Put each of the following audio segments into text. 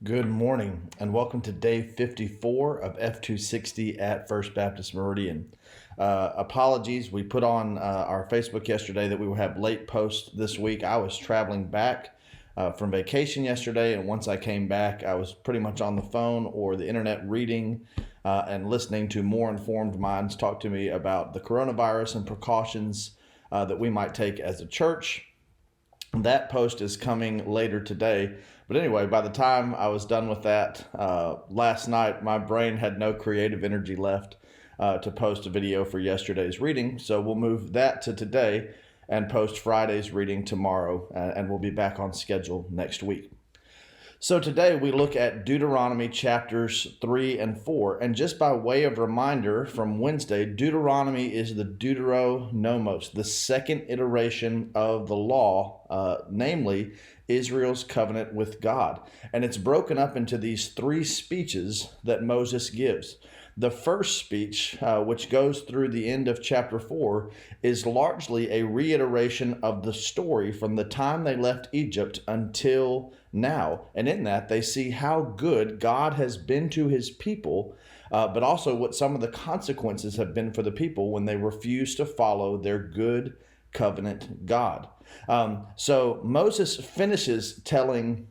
Good morning, and welcome to day 54 of F260 at First Baptist Meridian. Apologies, we put on our Facebook yesterday that we would have late posts this week. I was traveling back from vacation yesterday, and once I came back, I was pretty much on the phone or the internet reading and listening to more informed minds talk to me about the coronavirus and precautions that we might take as a church. That post is coming later today. But anyway, by the time I was done with that last night, my brain had no creative energy left to post a video for yesterday's reading. So we'll move that to today and post Friday's reading tomorrow, and we'll be back on schedule next week. So today we look at Deuteronomy chapters 3 and 4. And just by way of reminder from Wednesday, Deuteronomy is the Deuteronomos, the second iteration of the law, namely Israel's covenant with God. And it's broken up into these three speeches that Moses gives. The first speech, which goes through the end of chapter 4, is largely a reiteration of the story from the time they left Egypt until now. And in that, they see how good God has been to his people, but also what some of the consequences have been for the people when they refuse to follow their good covenant God. So Moses finishes telling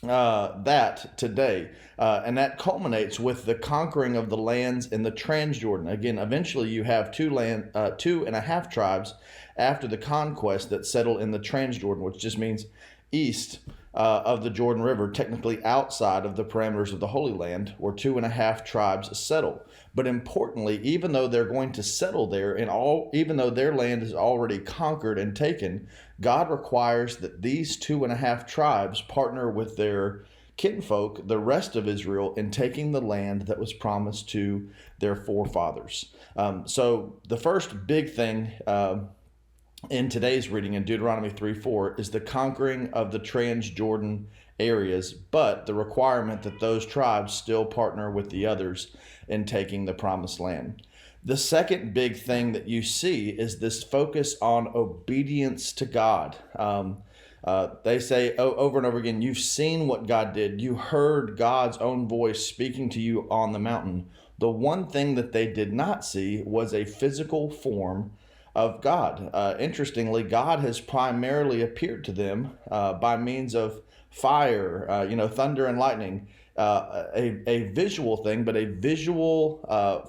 that today, and that culminates with the conquering of the lands in the Transjordan. Again, eventually you have two and a half tribes after the conquest that settle in the Transjordan, which just means east of the Jordan River, technically outside of the parameters of the Holy Land, where 2.5 tribes settle. But importantly, even though they're going to settle there, even though their land is already conquered and taken, God requires that these 2.5 tribes partner with their kinfolk, the rest of Israel, in taking the land that was promised to their forefathers. So the first big thing in today's reading in Deuteronomy 3:4 is the conquering of the Transjordan areas, but the requirement that those tribes still partner with the others in taking the promised land. The second big thing that you see is this focus on obedience to God. They say over and over again, you've seen what God did. You heard God's own voice speaking to you on the mountain. The one thing that they did not see was a physical form of God. Interestingly, God has primarily appeared to them by means of fire, thunder and lightning, a visual thing, but a visual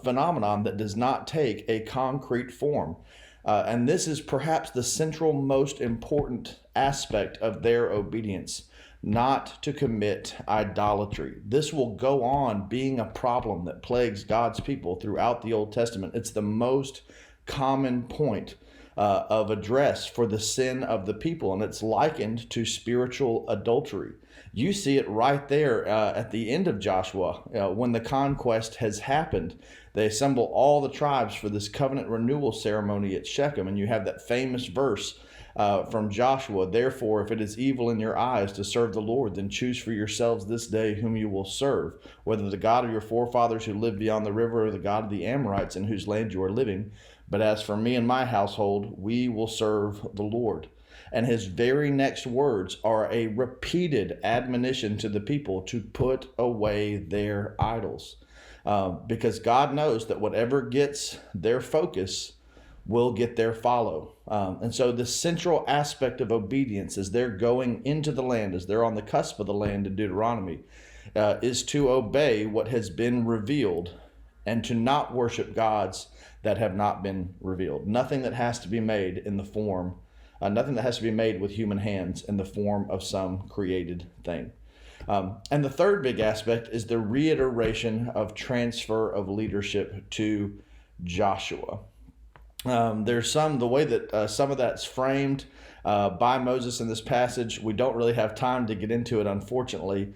phenomenon that does not take a concrete form. And this is perhaps the central most important aspect of their obedience, not to commit idolatry. This will go on being a problem that plagues God's people throughout the Old Testament. It's the most common point of address for the sin of the people, and it's likened to spiritual adultery. You see it right there at the end of Joshua when the conquest has happened. They assemble all the tribes for this covenant renewal ceremony at Shechem, and you have that famous verse from Joshua, "Therefore, if it is evil in your eyes to serve the Lord, then choose for yourselves this day whom you will serve, whether the God of your forefathers who lived beyond the river or the God of the Amorites in whose land you are living. But as for me and my household, we will serve the Lord." And his very next words are a repeated admonition to the people to put away their idols. Because God knows that whatever gets their focus will get their follow. And so the central aspect of obedience as they're going into the land, as they're on the cusp of the land in Deuteronomy, is to obey what has been revealed and to not worship gods that have not been revealed. Nothing that has to be made in the form, nothing that has to be made with human hands in the form of some created thing. And the third big aspect is the reiteration of transfer of leadership to Joshua. There's the way that some of that's framed by Moses in this passage. We don't really have time to get into it, unfortunately.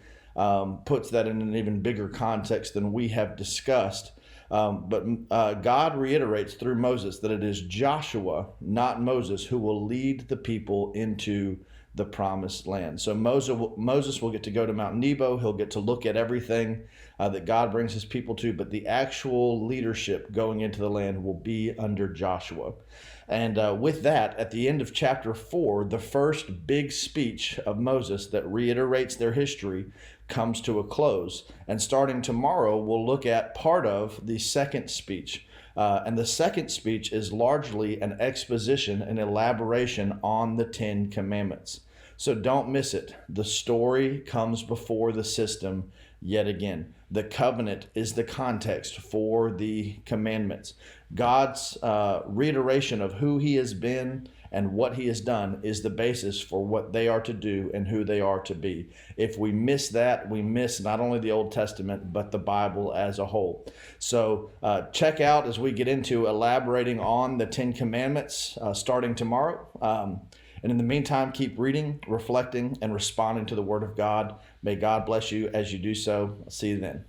Puts that in an even bigger context than we have discussed. But God reiterates through Moses that it is Joshua, not Moses, who will lead the people into the promised land. So Moses will get to go to Mount Nebo. He'll get to look at everything that God brings his people to, but the actual leadership going into the land will be under Joshua. And with that, at the end of chapter 4, the first big speech of Moses that reiterates their history comes to a close. And starting tomorrow, we'll look at part of the second speech. And the second speech is largely an exposition, an elaboration on the Ten Commandments. So don't miss it. The story comes before the system yet again. The covenant is the context for the commandments. God's reiteration of who he has been and what he has done is the basis for what they are to do and who they are to be. If we miss that, we miss not only the Old Testament, but the Bible as a whole. So check out as we get into elaborating on the Ten Commandments starting tomorrow. And in the meantime, keep reading, reflecting, and responding to the Word of God. May God bless you as you do so. I'll see you then.